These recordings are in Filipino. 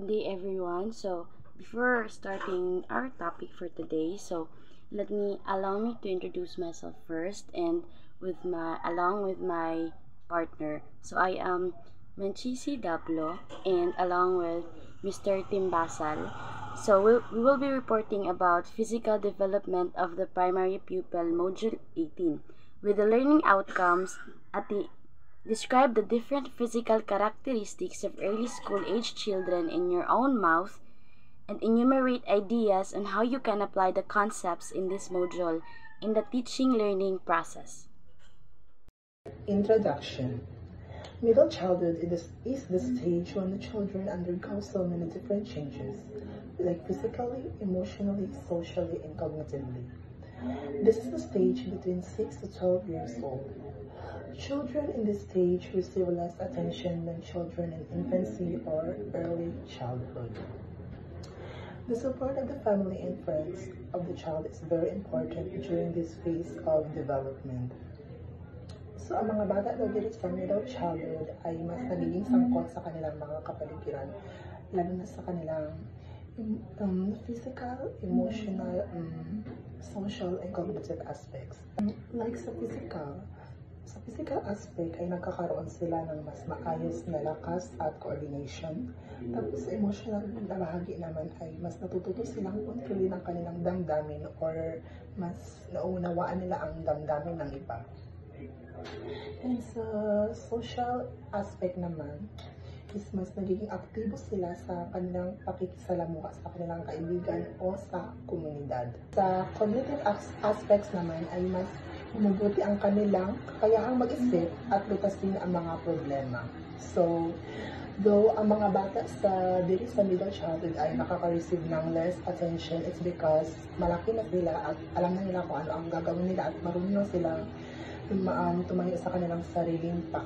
Good day, everyone. So, before starting our topic for today, allow me to introduce myself first, and along with my partner. So, I am Manchisi Dablo, and along with Mr. Tim Basal. So, we will be reporting about physical development of the primary pupil, Module 18, with the learning outcomes at the describe the different physical characteristics of early school age children in your own mouth and enumerate ideas on how you can apply the concepts in this module in the teaching learning process. Introduction. Middle childhood is the stage when the children undergo so many different changes, like physically, emotionally, socially, and cognitively. This is the stage between 6 to 12 years old. Children in this stage receive less attention than children in infancy or early childhood. The support of the family and friends of the child is very important during this phase of development. So, ang mga bata daw dito sa middle childhood ay mas nagiging sangkot sa kanilang mga kapaligiran, lalo na sa kanilang physical, emotional, social, and cognitive aspects. Like sa physical aspect ay nagkakaroon sila ng mas maayos na lakas at coordination. Tapos sa emotional na bahagi naman ay mas natututo silang kontrolin ang kanilang damdamin or mas naunawaan nila ang damdamin ng iba. And sa social aspect naman is mas nagiging aktibo sila sa kanilang pakikisalamuha sa kanilang kaibigan o sa komunidad. Sa cognitive aspects naman ay mas mabuti ang kanilang kakayahang mag-isip at lutasin ang mga problema. So, though ang mga bata dito sa middle childhood ay nakaka-receive ng less attention, it's because malaki na sila at alam na nila kung ano ang gagawin nila at marunong na sila tumayo sa kanilang sariling pa.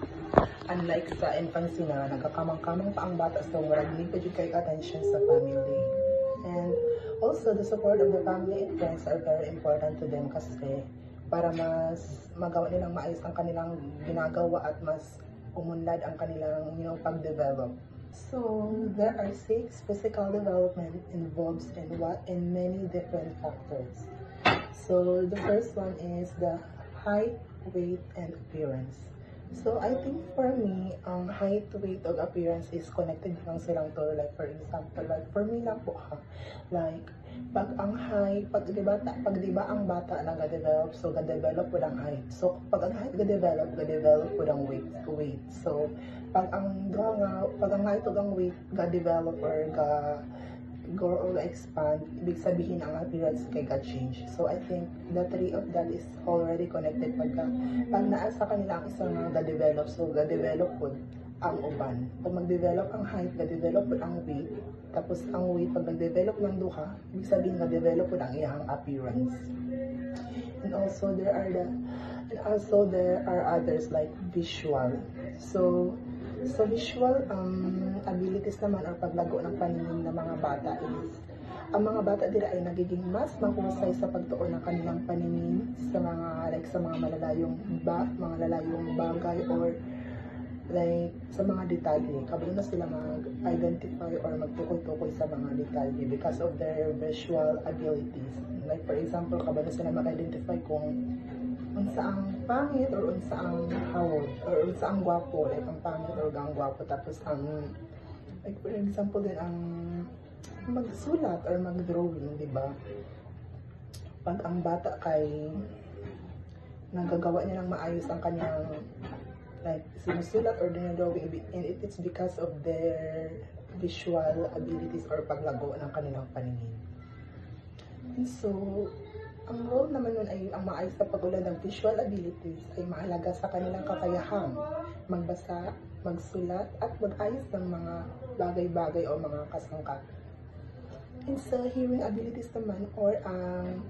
Unlike sa infancy na nagkakamang-kamang pa ang bata, so walang need pa kay attention sa family. And also, the support of the family and friends are very important to them kasi para mas magawa nilang maayos ang kanilang ginagawa at mas umunlad ang kanilang pag-develop. So, there are 6 physical development involves in many different factors. So, the first one is the height, weight, and appearance. So, I think for me, ang height, weight, or appearance is connected lang silang to. Like, for example, like, for me lang po like, pag ang height, pag di ba ang bata nag-develop, so ga-develop po ang height. So, pag ang height ga-develop po ang weight. So, pag ang height o ang weight ga-develop or grow or expand, ibig sabihin ang appearance kay ga-change. So, I think the three of that is already connected. Pag naasa kanila ang isang ga-develop, so ga-develop po ang uban. Pag mag-develop ang height, ga-develop po ang weight. Tapos ang weight, pag nag-develop ng duha, ibig sabihin ga-develop po ang iyang appearance. And also, there are others like visual. So visual abilities naman or paglago ng paningin ng mga bata is, ang mga bata dira ay nagiging mas mahusay sa pagtuon ng kanilang paningin sa mga malalayong bagay or like sa mga detalye. Kabalo na sila mag-identify or magtukoy-tukoy sa mga detalye because of their visual abilities. Like for example, kabalo sila mag-identify kung unsaang pangit or unsaang hawod or unsaang gwapo, like ang pangit or ang gwapo. Tapos like for example din ang magsulat or mag-drawing, di ba? Pag ang bata kay nagagawa niya ng maayos ang kanyang like sinusulat or dinadrawing, and it's because of their visual abilities or paglago ng kanilang paningin. And so, ang role naman nun ay ang maayos na pag-ulan ng visual abilities ay mahalaga sa kanilang kakayahang magbasa, magsulat, at mag-ayos ng mga bagay-bagay o mga kasangkat. And sa hearing abilities naman or ang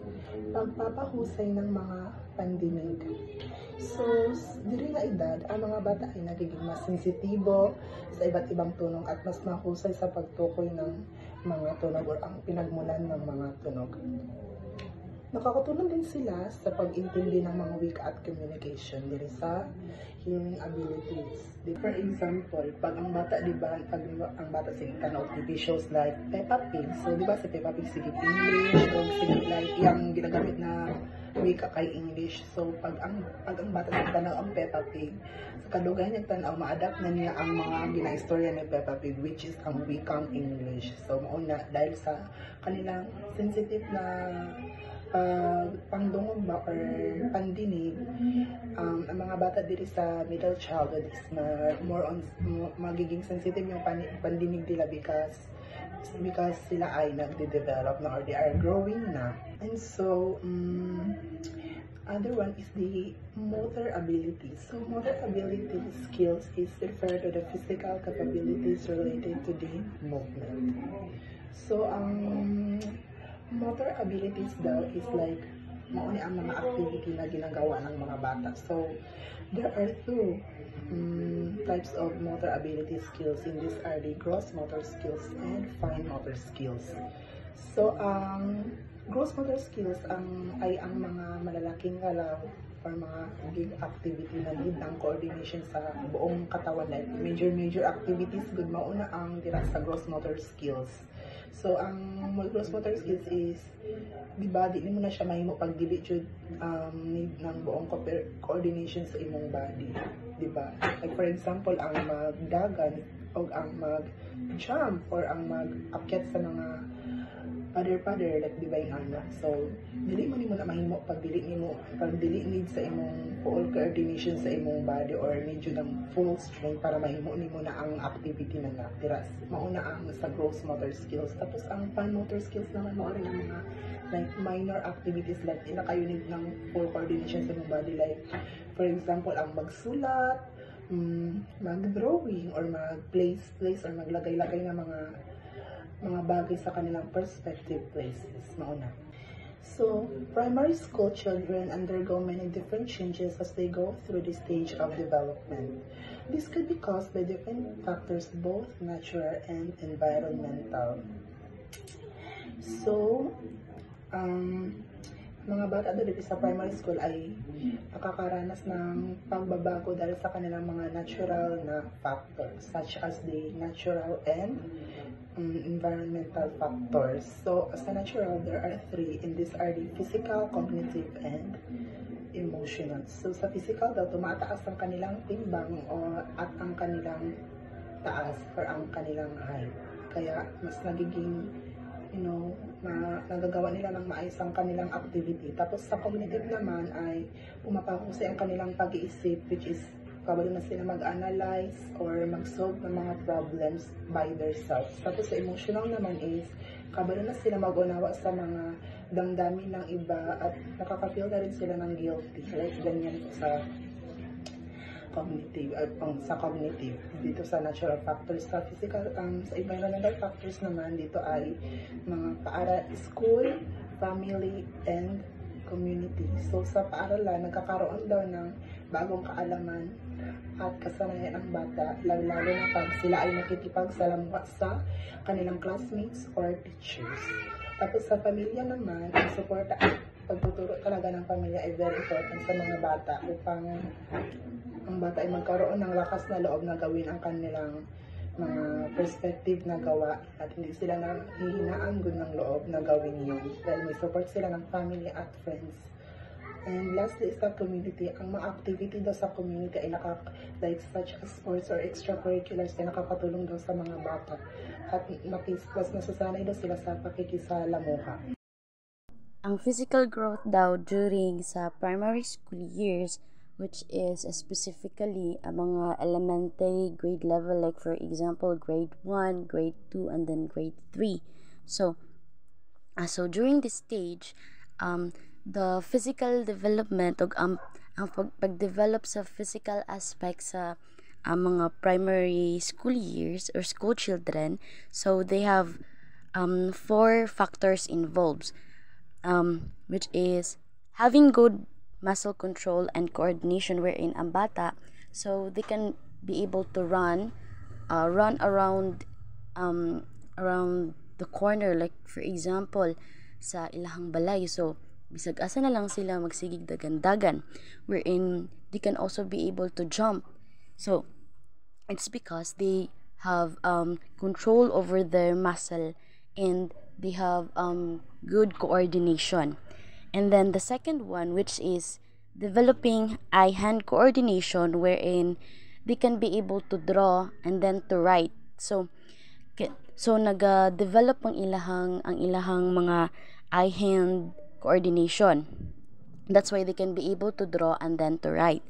pagpapahusay ng mga pandinig. So, diri nga edad, ang mga bata ay nagiging mas sensitibo sa iba't ibang tunog at mas mahusay sa pagtukoy ng mga tunog or ang pinagmulan ng mga tunog. Nakakatulong din sila sa pag-intindi ng mga wika at communication diri sa hearing abilities. For example, pag ang bata, di ba, pag ang bata sige tanaw TV shows like Peppa Pig, so di ba si Peppa Pig sige English, o sige like yung ginagamit na wika kay English. So pag ang bata sige tanaw ang Peppa Pig, sa kadugan niya tanaw ma-adapt na niya ang mga ginaistorya ni Peppa Pig, which is ang wikang English. So mauna dahil sa kanilang sensitive na pangdungog ba or pandinig, ang mga bata diri sa middle childhood is more on magiging sensitive yung pandinig nila because sila ay nagde-develop na or they are growing na. And so other one is the motor abilities. So motor ability skills is referred to the physical capabilities related to the movement. So motor abilities daw is like mauni ang mga activity na ginagawa ng mga bata. So there are two types of motor ability skills. In this are the gross motor skills and fine motor skills. So gross motor skills ay ang mga malalaking galaw or mga big activity na need ng coordination sa buong katawan, like major activities good mauna ang dira sa gross motor skills. So ang gross motor skills is di ba di mo na siya mahimo pag dili jud need ng buong coordination sa imong body, di ba? Like for example, ang magdagan o ang mag-jump or ang mag-akyat sa mga pader like di ba yung anak. So dili man nimo na mahimo pag dili need sa imong full coordination sa imong body or need jud ng full strength para mahimo nimo na ang activity na natiras. Mauna ang sa gross motor skills. Tapos ang fine motor skills naman mao rin ang mga like minor activities like ina kayo need ng full coordination sa imong body, like for example ang magsulat, mag-drawing or mag-place or maglagay-lagay ng mga bagay sa kanilang perspective places. Mauna. So, primary school children undergo many different changes as they go through the stage of development. This could be caused by different factors, both natural and environmental. So, mga bata dito sa primary school ay nakakaranas ng pagbabago dahil sa kanilang mga natural na factors such as the natural and environmental factors. So, as a natural, there are three, and these are the physical, cognitive, and emotional. So, sa physical daw, tumataas ang kanilang timbang at ang kanilang taas or ang kanilang height. Kaya, mas nagiging nagagawa nila ng maayos ang kanilang activity. Tapos sa cognitive naman ay pumapahusay ang kanilang pag-iisip, which is kabalo na sila mag-analyze or mag-solve ng mga problems by themselves. Tapos sa emotional naman is kabalo na sila mag-unawa sa mga damdamin ng iba at nakaka-feel na rin sila ng guilty. Like ganyan sa cognitive dito sa natural factors. Sa physical, sa environmental factors naman dito ay mga school, family, and community. So sa paaralan, nagkakaroon daw ng bagong kaalaman at kasanayan ang bata, lalo na pag sila ay nakikipagsalamuha sa kanilang classmates or teachers. Tapos sa pamilya naman, ang suporta at pagtuturo talaga ng pamilya ay very important sa mga bata upang ang bata ay magkaroon ng lakas na loob na gawin ang kanilang mga perspective na gawa at hindi sila nahihinaan good ng loob na gawin yun dahil may support sila ng family at friends. And lastly is the community. Ang mga activity daw sa community ay like such as sports or extracurriculars ay nakakatulong daw sa mga bata at mas nasasanay daw sila sa pakikisalamuha. Ang physical growth daw during sa primary school years, which is specifically ang mga elementary grade level, like for example grade 1, grade 2, and then grade 3. So during this stage, the physical development o ang pagdevelop sa physical aspect sa mga primary school years or school children, so they have 4 factors involved, which is having good muscle control and coordination, wherein ang bata, so they can be able to run around the corner, like for example sa ilahang balay. So bisag asa na lang sila magsigig dagan-dagan, wherein they can also be able to jump. So it's because they have control over their muscle, and they have good coordination. And then the second one, which is developing eye-hand coordination, wherein they can be able to draw and then to write. So naga-develop ang ilahang mga eye-hand coordination. That's why they can be able to draw and then to write.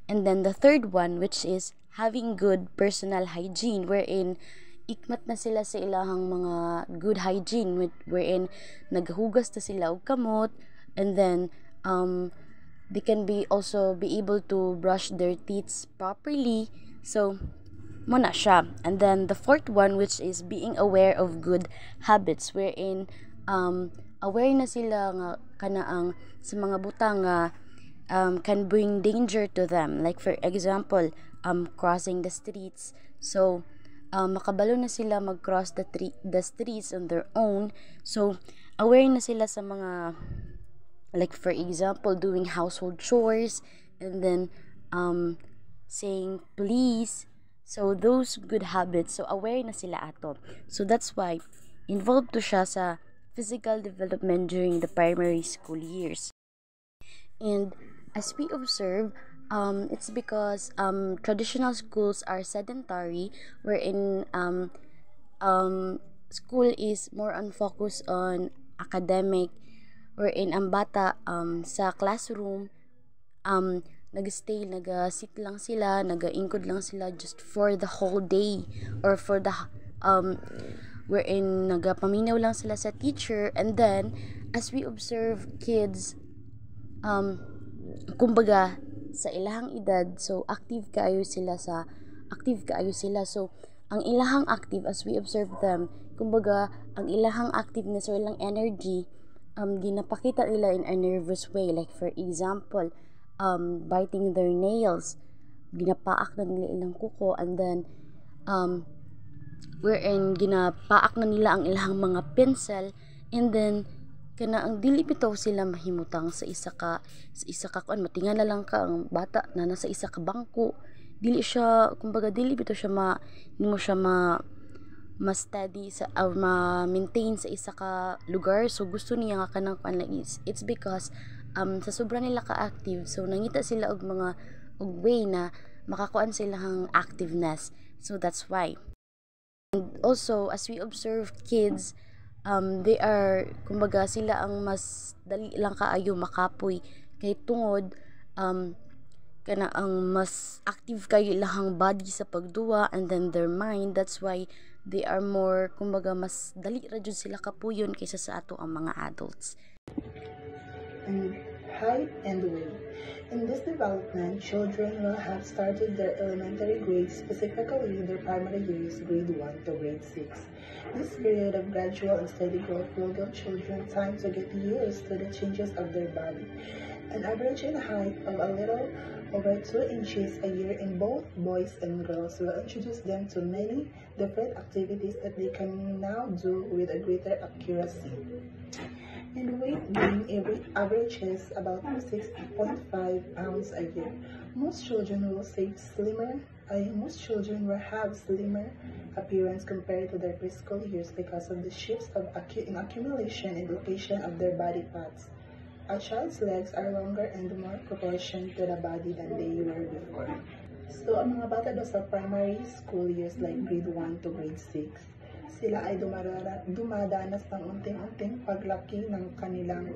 And then the third one, which is having good personal hygiene, wherein ikmat na sila sa ilahang mga good hygiene, wherein naghugas na sila og kamot, and then they can be also be able to brush their teeth properly. So mo na siya. And then the fourth one, which is being aware of good habits, wherein aware na sila nga kanaang sa mga butang nga can bring danger to them, like for example crossing the streets. So makabalo na sila mag-cross the streets on their own. So aware na sila sa mga, like for example, doing household chores, and then saying please. So those good habits, so aware na sila ato. So that's why involved to siya sa physical development during the primary school years. And as we observe, it's because traditional schools are sedentary, wherein school is more on focus on academic, wherein ang bata sa classroom nag-sit lang sila, nag-ingkod lang sila just for the whole day, or for the wherein nagapaminaw lang sila sa teacher. And then as we observe kids, kumbaga sa ilahang edad, so active kaayo sila. So ang ilahang active, as we observe them, kumbaga ang ilahang activeness or ilang energy ginapakita nila in a nervous way, like for example biting their nails, ginapaak na nila ilang kuko, and then wherein ginapaak na nila ang ilahang mga pencil, and then kana ang dili bitaw sila mahimutang sa isa ka kuan, matingala lang ka ang bata na nasa isa ka bangko, dili siya, kumbaga dili bitaw siya nimo siya ma-steady sa ma-maintain sa isa ka lugar. So gusto niya nga kanang kuan, like it's because sa sobra nila ka-active, so nangita sila og way na makakuan sila hang activeness. So that's why. And also as we observe kids, they are, kumbaga sila ang mas dali lang kaayo makapoy, kay tungod kana ang mas active kayo ilahang body sa pagduwa, and then their mind. That's why they are more, kumbaga mas dali ra jud sila kapuyon kaysa sa ato ang mga adults. And height and weight. In this development, children will have started their elementary grades, specifically their primary years, grade 1 to grade 6. This period of gradual and steady growth will give children time to get used to the changes of their body. An average in height of a little over 2 inches a year in both boys and girls will introduce them to many different activities that they can now do with a greater accuracy. And weight gain averages about 6.5 pounds a year. Most children will have slimmer appearance compared to their preschool years because of the shifts in accumulation and location of their body parts. A child's legs are longer and more proportioned to the body than they were before. So, ang mga bata daw sa primary school years like grade 1 to grade 6, sila ay dumadanas ng unting-unting paglaki ng kanilang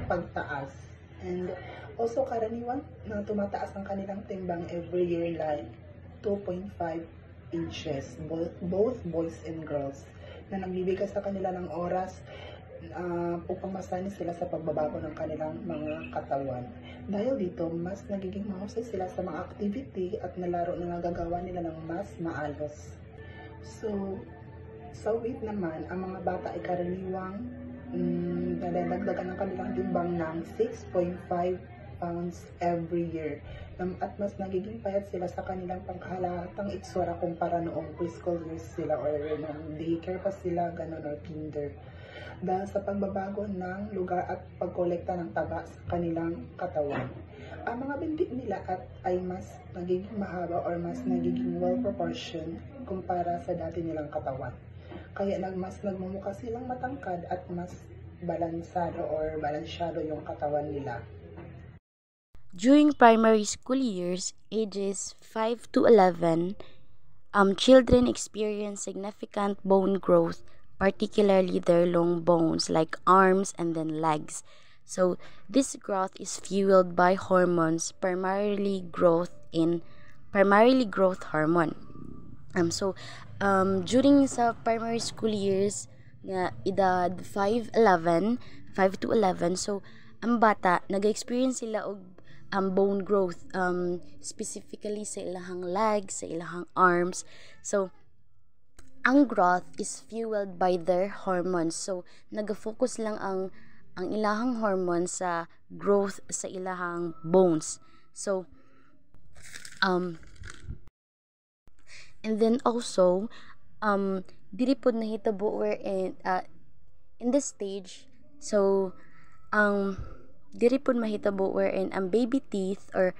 pagtaas. And also karaniwan na tumataas ang kanilang timbang every year, like 2.5 inches, both boys and girls, na nagbibigay sa kanila ng oras upang masani sila sa pagbabago ng kanilang mga katawan. Dahil dito, mas nagiging mahusay sila sa mga activity at nalaro na nagagawa nila ng mas maayos. So, sa weight naman, ang mga bata ay karaniwang nadadagdagan ng kanilang timbang ng 6.5 pounds every year. At mas nagiging payat sila sa kanilang pangkahalatang itsura kumpara noong preschool years sila, or daycare pa sila, ganun, or kinder. dahil sa pagbabago ng lugar at pagkolekta ng taba sa kanilang katawan. Ang mga binti nila ay mas nagiging mahaba or mas nagiging well-proportioned kumpara sa dati nilang katawan. Kaya mas nagmumukha silang matangkad at mas balansyado yung katawan nila. During primary school years, ages 5 to 11, children experience significant bone growth, particularly their long bones like arms and then legs. So this growth is fueled by hormones, primarily growth hormone. During sa primary school years nga edad 5 to 11, so ang bata nag-experience sila og bone growth, specifically sa ilahang legs, sa ilahang arms. So ang growth is fueled by their hormones. So nag-focus lang ang ilahang hormones sa growth sa ilahang bones. So and then also diri pod nahitabo where in this stage, so diri pod mahitabo wherein ang baby teeth or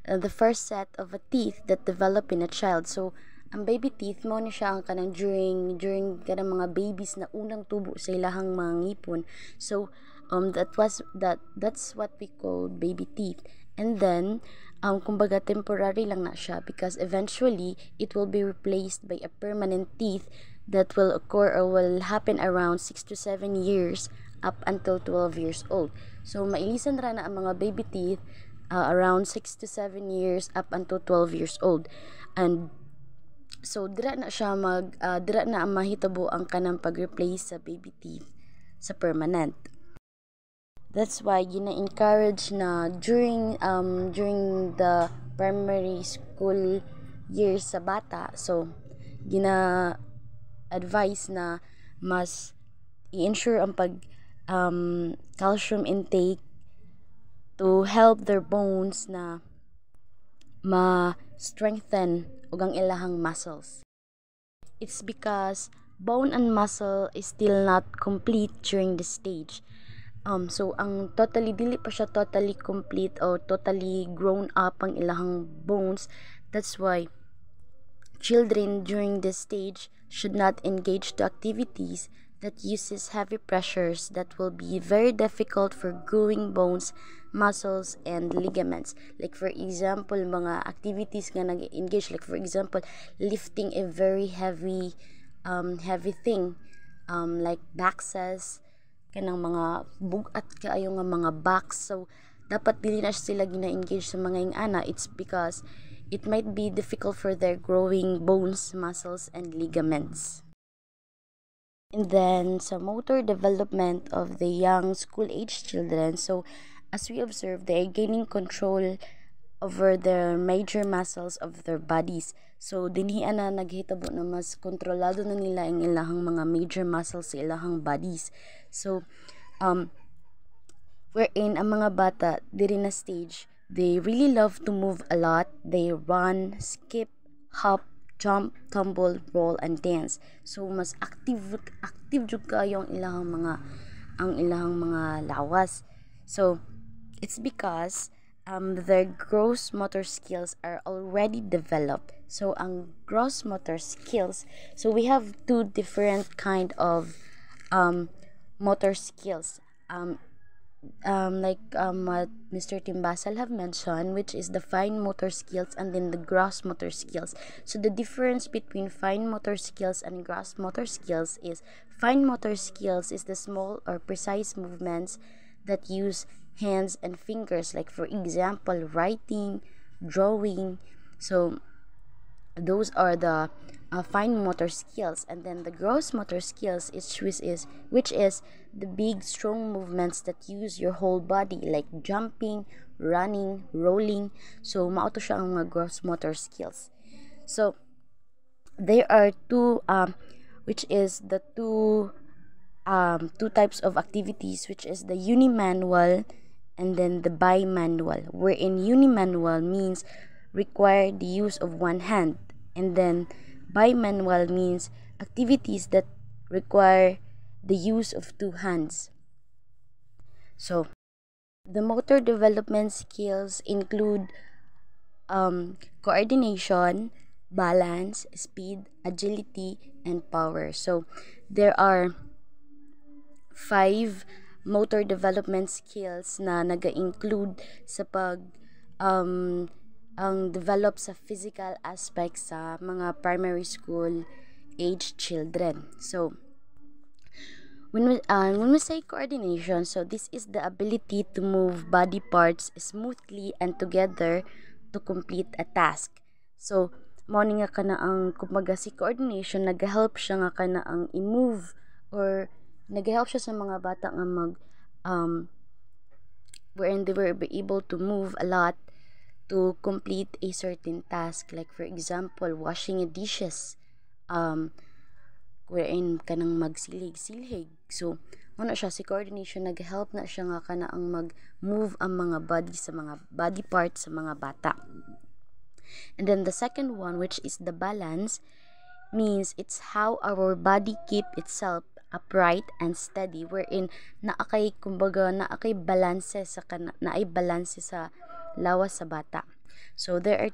the first set of a teeth that develop in a child. So ang baby teeth mo ni siya ang kanang during kanang mga babies na unang tubo sa ilahang mga ngipon. So that's what we call baby teeth. And then kumbaga temporary lang na siya because eventually it will be replaced by a permanent teeth that will occur or will happen around 6 to 7 years up until 12 years old. So mailisan ra na ang mga baby teeth around 6 to 7 years up until 12 years old. And so dira na ang mahitabo ang kanang pag-replace sa baby teeth sa permanent. That's why gina-encourage na during the primary school years sa bata, so gina-advise na mas i-ensure ang calcium intake to help their bones na ma-strengthen ug ang ilahang muscles. It's because bone and muscle is still not complete during this stage. So ang dili pa siya totally complete or totally grown up ang ilahang bones. That's why children during this stage should not engage to activities that uses heavy pressures that will be very difficult for growing bones, muscles, and ligaments. Like for example, mga activities nga nag-engage, like for example, lifting a very heavy thing, like boxes, kanang mga bugat kaayo nga mga box. So dapat dili na sila gina-engage sa mga ingana. It's because it might be difficult for their growing bones, muscles, and ligaments. And then sa motor development of the young school-age children, so as we observe, they are gaining control over the major muscles of their bodies. So dinhian na naghitabo na mas kontrolado na nila ang ilahang mga major muscles sa ilahang bodies. So wherein ang mga bata diri na stage, they really love to move a lot. They run, skip, hop, jump, tumble, roll, and dance. So mas active jud kayo ang ilahang mga lawas. So it's because their gross motor skills are already developed. So ang gross motor skills, so we have two different kind of motor skills. Like what Mr. Timbasal have mentioned, which is the fine motor skills and then the gross motor skills. So the difference between fine motor skills and gross motor skills is fine motor skills is the small or precise movements that use hands and fingers, like for example writing, drawing. So those are the fine motor skills. And then the gross motor skills which is the big strong movements that use your whole body, like jumping, running, rolling. So mao to siya ang mga gross motor skills. So there are two types of activities, which is the unimanual and then the bimanual, wherein unimanual means require the use of one hand, and then bimanual means activities that require the use of two hands. So the motor development skills include coordination, balance, speed, agility, and power. So there are 5 motor development skills na naga-include sa pag ang develop sa physical aspects sa mga primary school age children. So when we say coordination, so this is the ability to move body parts smoothly and together to complete a task. So mao ni nga kana ang kumbaga si coordination nag-help siya nga kana ang i-move or nag-help siya sa mga bata nga wherein they were able to move a lot to complete a certain task, like for example washing a dishes, wherein kanang magsilhig-silhig. So ano siya si coordination nag-help na siya nga kana ang mag-move ang mga body parts sa mga bata. And then the second one, which is the balance, means it's how our body keep itself upright and steady, wherein naakay balanse sa lawas sa bata. So there are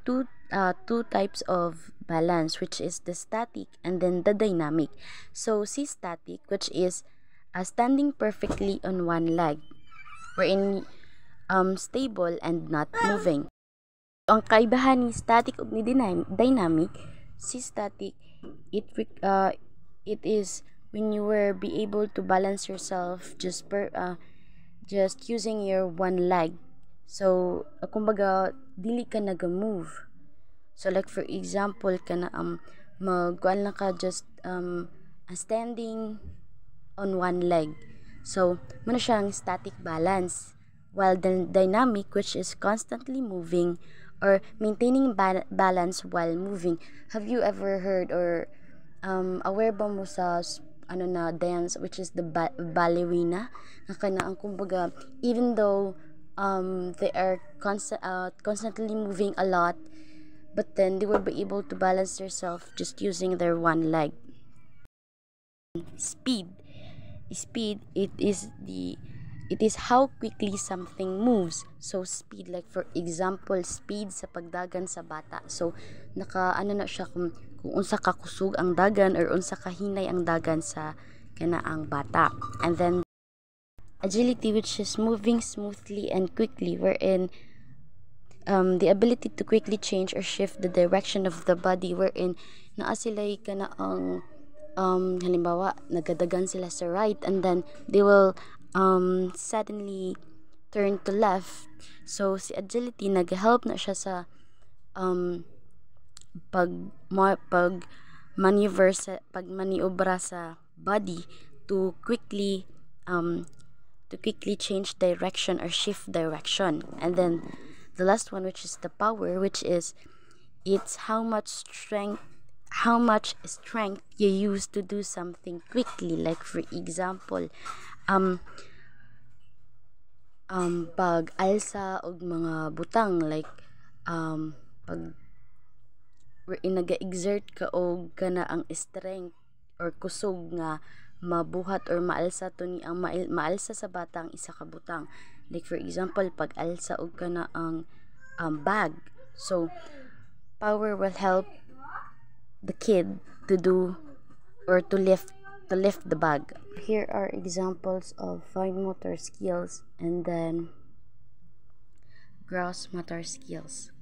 two types of balance, which is the static and then the dynamic. So si static, which is standing perfectly on one leg, wherein stable and not moving. Ang kaibahan ni static ug ni dynamic, si static it is when you were be able to balance yourself just using your one leg. So kumbaga dili ka naga-move. So like for example kana magkuan lang ka just standing on one leg. So muna siyang static balance, while the dynamic, which is constantly moving or maintaining balance while moving. Have you ever heard or aware ba mo sa dance, which is the ballerina, na kana ang kumbaga even though they are constantly moving a lot, but then they will be able to balance themselves just using their one leg. Speed, it is how quickly something moves. So speed, like for example speed sa pagdagan sa bata. So naka na siya kung unsa ka kusog ang dagan or unsa ka hinay ang dagan sa kanaang bata. And then agility, which is moving smoothly and quickly, wherein the ability to quickly change or shift the direction of the body, wherein naa sila'y kanaang halimbawa nagadagan sila sa right and then they will suddenly turn to left. So si agility nag-help na siya sa pagmaniobra sa body to quickly change direction or shift direction. And then the last one, which is the power, which is it's how much strength you use to do something quickly. Like for example pag alsa og mga butang, like pag naga-exert ka og kana ang strength or kusog nga mabuhat or maalsa to ni ang maalsa sa bata ang isa ka butang. Like for example pag alsa og kana ang bag, so power will help the kid to do or to lift the bag. Here are examples of fine motor skills and then gross motor skills.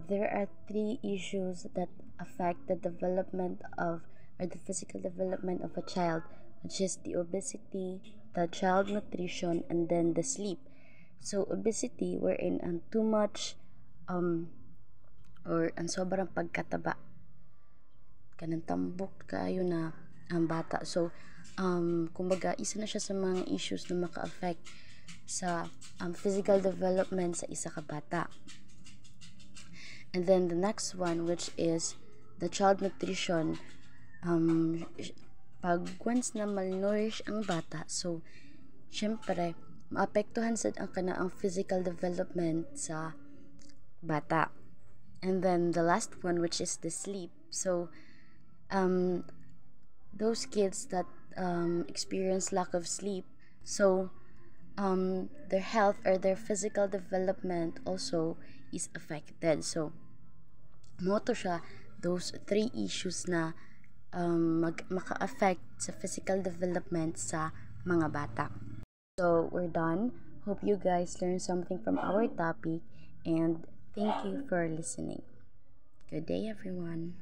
There are 3 issues that affect the development of or the physical development of a child, which is the obesity, the child nutrition, and then the sleep. So obesity, wherein ang too much or ang sobrang pagkataba, kanang tambok kaayo na ang bata. So kumbaga isa na siya sa mga issues na maka-affect sa physical development sa isa ka bata. And then the next one, which is the child nutrition, pag once na malnourish ang bata, so syempre maapektuhan sad ang kanaang physical development sa bata. And then the last one, which is the sleep. So um, those kids that experience lack of sleep, so their health or their physical development also is affected. So mo to siya those three issues na maka-affect sa physical development sa mga bata. So we're done. Hope you guys learned something from our topic, and thank you for listening. Good day, everyone.